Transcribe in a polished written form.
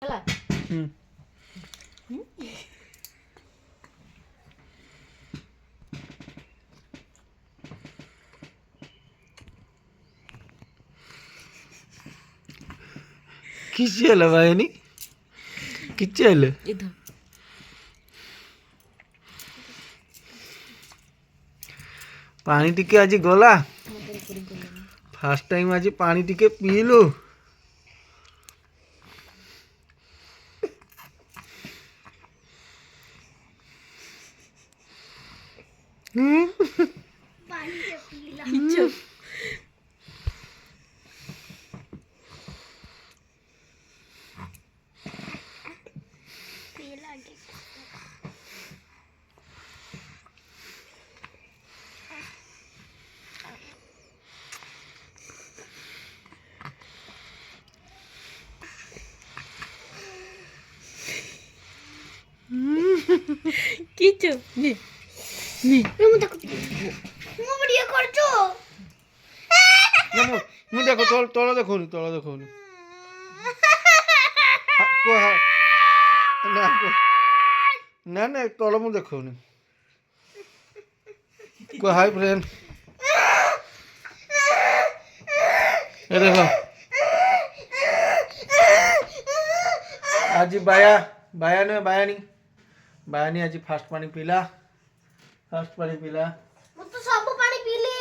ହେଲା କିଛି ହେଲା ଭାଇନି କିଛି ହେଲେ ପାଣି ଟିକେ ଆଜି ଗଲା ଫାର୍ଷ୍ଟ ଟାଇମ୍ ଆଜି ପାଣି ଟିକେ ପିଇଲୁ কিছু নে নে ମୁଁ ତାକୁ ମୁଁ ଭିଡିଓ କରୁଛୁ ମୁଁ ଦେଖ ତଳ ଦେଖଉନି ନା ନା ତଳ ମୁଁ ଦେଖଉନି କୁହ ହାଇ ଫ୍ରେଣ୍ଡ ଏ ଦେଖ ଆଜି ବାୟାନୀ ଆଜି ଫାଷ୍ଟ ପାଣି ପିଇଲା ମୁଁ ତ ସବୁ ପାଣି ପିଇଲି